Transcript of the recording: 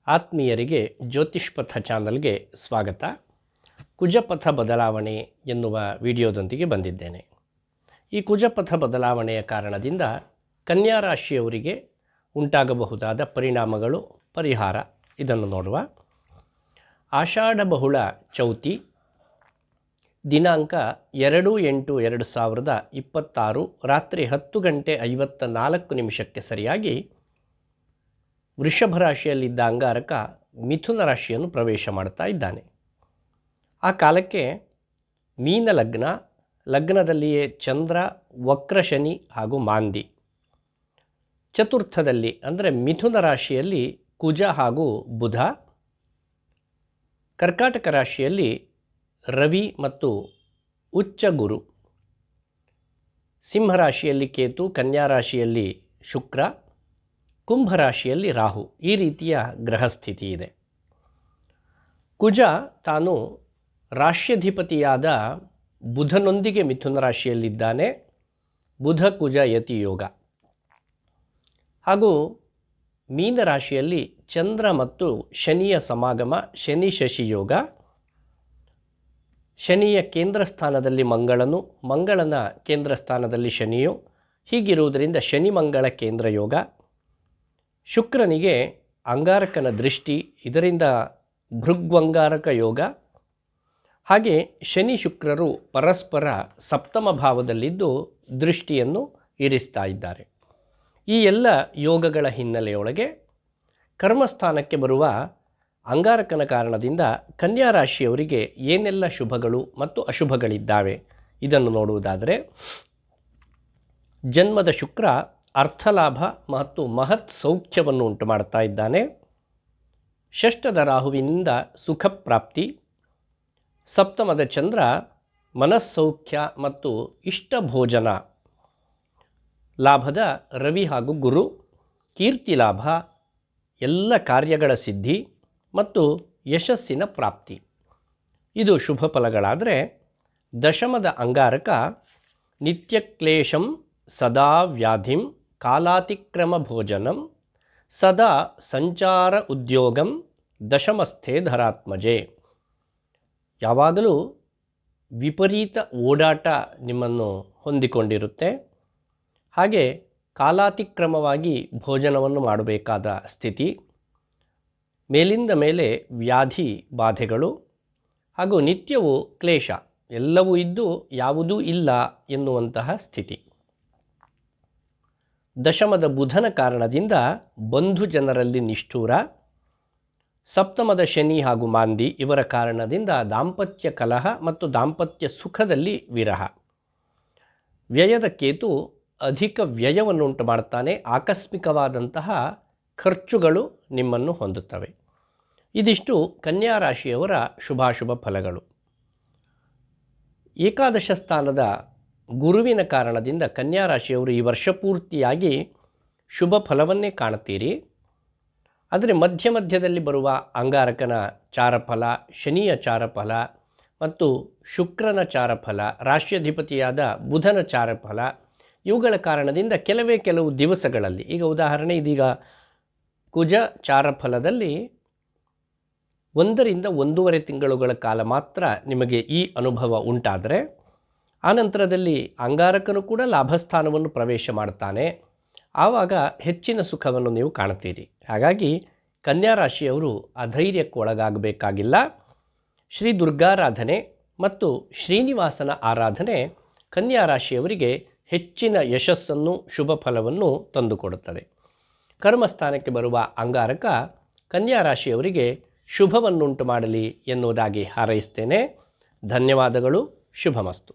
ಆತ್ಮೀಯರಿಗೆ ಜ್ಯೋತಿಷ್ಪಥ ಚಾನಲ್ಗೆ ಸ್ವಾಗತ. ಕುಜಪಥ ಬದಲಾವಣೆ ಎನ್ನುವ ವಿಡಿಯೋದೊಂದಿಗೆ ಬಂದಿದ್ದೇನೆ. ಈ ಕುಜಪಥ ಬದಲಾವಣೆಯ ಕಾರಣದಿಂದ ಕನ್ಯಾ ರಾಶಿಯವರಿಗೆ ಉಂಟಾಗಬಹುದಾದ ಪರಿಣಾಮಗಳು, ಪರಿಹಾರ ಇದನ್ನು ನೋಡುವ. ಆಷಾಢ ಬಹುಳ ಚೌತಿ ದಿನಾಂಕ 2/8/2026 ರಾತ್ರಿ 10:54 ಸರಿಯಾಗಿ ವೃಷಭ ರಾಶಿಯಲ್ಲಿದ್ದ ಅಂಗಾರಕ ಮಿಥುನ ರಾಶಿಯನ್ನು ಪ್ರವೇಶ ಮಾಡ್ತಾ ಇದ್ದಾನೆ. ಆ ಕಾಲಕ್ಕೆ ಮೀನ ಲಗ್ನದಲ್ಲಿಯೇ ಚಂದ್ರ, ವಕ್ರ ಶನಿ ಹಾಗೂ ಮಾಂದಿ, ಚತುರ್ಥದಲ್ಲಿ ಅಂದರೆ ಮಿಥುನ ರಾಶಿಯಲ್ಲಿ ಕುಜ ಹಾಗೂ ಬುಧ, ಕರ್ಕಾಟಕ ರಾಶಿಯಲ್ಲಿ ರವಿ ಮತ್ತು ಉಚ್ಚ ಗುರು, ಸಿಂಹರಾಶಿಯಲ್ಲಿ ಕೇತು, ಕನ್ಯಾ ರಾಶಿಯಲ್ಲಿ ಶುಕ್ರ, ಕುಂಭರಾಶಿಯಲ್ಲಿ ರಾಹು, ಈ ರೀತಿಯ ಗ್ರಹಸ್ಥಿತಿ ಇದೆ. ಕುಜ ತಾನು ರಾಶ್ಯಧಿಪತಿಯಾದ ಬುಧನೊಂದಿಗೆ ಮಿಥುನ ರಾಶಿಯಲ್ಲಿದ್ದಾನೆ. ಬುಧ ಕುಜ ಯತಿ ಯೋಗ. ಹಾಗೂ ಮೀನರಾಶಿಯಲ್ಲಿ ಚಂದ್ರ ಮತ್ತು ಶನಿಯ ಸಮಾಗಮ, ಶನಿ ಶಶಿ ಯೋಗ. ಶನಿಯ ಕೇಂದ್ರ ಸ್ಥಾನದಲ್ಲಿ ಮಂಗಳನು, ಮಂಗಳನ ಕೇಂದ್ರ ಸ್ಥಾನದಲ್ಲಿ ಶನಿಯು, ಹೀಗಿರುವುದರಿಂದ ಶನಿ ಮಂಗಳ ಕೇಂದ್ರ ಯೋಗ. ಶುಕ್ರನಿಗೆ ಅಂಗಾರಕನ ದೃಷ್ಟಿ, ಇದರಿಂದ ಭೃಗ್ವಂಗಾರಕ ಯೋಗ. ಹಾಗೆ ಶನಿ ಶುಕ್ರರು ಪರಸ್ಪರ ಸಪ್ತಮ ಭಾವದಲ್ಲಿದ್ದು ದೃಷ್ಟಿಯನ್ನು ಇರಿಸ್ತಾ ಇದ್ದಾರೆ. ಈ ಎಲ್ಲ ಯೋಗಗಳ ಹಿನ್ನೆಲೆಯೊಳಗೆ ಕರ್ಮಸ್ಥಾನಕ್ಕೆ ಬರುವ ಅಂಗಾರಕನ ಕಾರಣದಿಂದ ಕನ್ಯಾ ರಾಶಿಯವರಿಗೆ ಏನೆಲ್ಲ ಶುಭಗಳು ಮತ್ತು ಅಶುಭಗಳಿದ್ದಾವೆ ಇದನ್ನು ನೋಡುವುದಾದರೆ, ಜನ್ಮದ ಶುಕ್ರ ಅರ್ಥಲಾಭ ಮತ್ತು ಮಹತ್ ಸೌಖ್ಯವನ್ನು ಉಂಟು ಮಾಡ್ತಾ ಇದ್ದಾನೆ. ಷಷ್ಠದ ರಾಹುವಿನಿಂದ ಸುಖ ಪ್ರಾಪ್ತಿ. ಸಪ್ತಮದ ಚಂದ್ರ ಮನಸ್ಸೌಖ್ಯ ಮತ್ತು ಇಷ್ಟ ಭೋಜನ. ಲಾಭದ ರವಿ ಹಾಗೂ ಗುರು ಕೀರ್ತಿ ಲಾಭ, ಎಲ್ಲ ಕಾರ್ಯಗಳ ಸಿದ್ಧಿ ಮತ್ತು ಯಶಸ್ಸಿನ ಪ್ರಾಪ್ತಿ, ಇದು ಶುಭ ಫಲಗಳಾದರೆ, ದಶಮದ ಅಂಗಾರಕ ನಿತ್ಯ ಕ್ಲೇಶಂ ಸದಾ ವ್ಯಾಧಿಂ ಕಾಲಾತಿಕ್ರಮ ಭೋಜನಂ ಸದಾ ಸಂಚಾರ ಉದ್ಯೋಗಂ ದಶಮಸ್ಥೆ ಧರಾತ್ಮಜೆ. ಯಾವಾಗಲೂ ವಿಪರೀತ ಓಡಾಟ ನಿಮ್ಮನ್ನು ಹೊಂದಿಕೊಂಡಿರುತ್ತೆ. ಹಾಗೆ ಕಾಲಾತಿಕ್ರಮವಾಗಿ ಭೋಜನವನ್ನು ಮಾಡಬೇಕಾದ ಸ್ಥಿತಿ, ಮೇಲಿಂದ ಮೇಲೆ ವ್ಯಾಧಿ ಬಾಧೆಗಳು ಹಾಗೂ ನಿತ್ಯವೂ ಕ್ಲೇಶ, ಎಲ್ಲವೂ ಇದ್ದು ಯಾವುದೂ ಇಲ್ಲ ಎನ್ನುವಂತಹ ಸ್ಥಿತಿ. ದಶಮದ ಬುಧನ ಕಾರಣದಿಂದ ಬಂಧು ಜನರಲ್ಲಿ ನಿಷ್ಠೂರ. ಸಪ್ತಮದ ಶನಿ ಹಾಗೂ ಮಾಂದಿ ಇವರ ಕಾರಣದಿಂದ ದಾಂಪತ್ಯ ಕಲಹ ಮತ್ತು ದಾಂಪತ್ಯ ಸುಖದಲ್ಲಿ ವಿರಹ. ವ್ಯಯದ ಕೇತು ಅಧಿಕ ವ್ಯಯವನ್ನು ಉಂಟು ಮಾಡ್ತಾನೆ. ಆಕಸ್ಮಿಕವಾದಂತಹ ಖರ್ಚುಗಳು ನಿಮ್ಮನ್ನು ಹೊಂದುತ್ತವೆ. ಇದಿಷ್ಟು ಕನ್ಯಾ ರಾಶಿಯವರ ಶುಭಾಶುಭ ಫಲಗಳು. ಏಕಾದಶ ಸ್ಥಾನದ ಗುರುವಿನ ಕಾರಣದಿಂದ ಕನ್ಯಾ ರಾಶಿಯವರು ಈ ವರ್ಷ ಪೂರ್ತಿಯಾಗಿ ಶುಭ ಫಲವನ್ನೇ ಕಾಣುತ್ತೀರಿ. ಆದರೆ ಮಧ್ಯದಲ್ಲಿ ಬರುವ ಅಂಗಾರಕನ ಚಾರಫಲ, ಶನಿಯ ಚಾರಫಲ ಮತ್ತು ಶುಕ್ರನ ಚಾರಫಲ, ರಾಶ್ಯಾಧಿಪತಿಯಾದ ಬುಧನ ಚಾರಫಲ, ಇವುಗಳ ಕಾರಣದಿಂದ ಕೆಲವು ದಿವಸಗಳಲ್ಲಿ, ಈಗ ಉದಾಹರಣೆ ಇದೀಗ ಕುಜ ಚಾರಫಲದಲ್ಲಿ 1 ರಿಂದ 1.5 ತಿಂಗಳುಗಳ ಕಾಲ ಮಾತ್ರ ನಿಮಗೆ ಈ ಅನುಭವ ಉಂಟಾದರೆ, ಆನಂತರದಲ್ಲಿ ಅಂಗಾರಕನು ಕೂಡ ಲಾಭಸ್ಥಾನವನ್ನು ಪ್ರವೇಶ ಮಾಡ್ತಾನೆ. ಆವಾಗ ಹೆಚ್ಚಿನ ಸುಖವನ್ನು ನೀವು ಕಾಣ್ತೀರಿ. ಹಾಗಾಗಿ ಕನ್ಯಾ ರಾಶಿಯವರು ಅಧೈರ್ಯಕ್ಕೆ ಒಳಗಾಗಬೇಕಾಗಿಲ್ಲ. ಶ್ರೀ ದುರ್ಗಾರಾಧನೆ ಮತ್ತು ಶ್ರೀನಿವಾಸನ ಆರಾಧನೆ ಕನ್ಯಾ ರಾಶಿಯವರಿಗೆ ಹೆಚ್ಚಿನ ಯಶಸ್ಸನ್ನು, ಶುಭ ಫಲವನ್ನು ತಂದುಕೊಡುತ್ತದೆ. ಕರ್ಮಸ್ಥಾನಕ್ಕೆ ಬರುವ ಅಂಗಾರಕ ಕನ್ಯಾ ರಾಶಿಯವರಿಗೆ ಶುಭವನ್ನುಂಟು ಮಾಡಲಿ ಎನ್ನುವುದಾಗಿ ಹಾರೈಸ್ತೇನೆ. ಧನ್ಯವಾದಗಳು. ಶುಭಮಸ್ತು.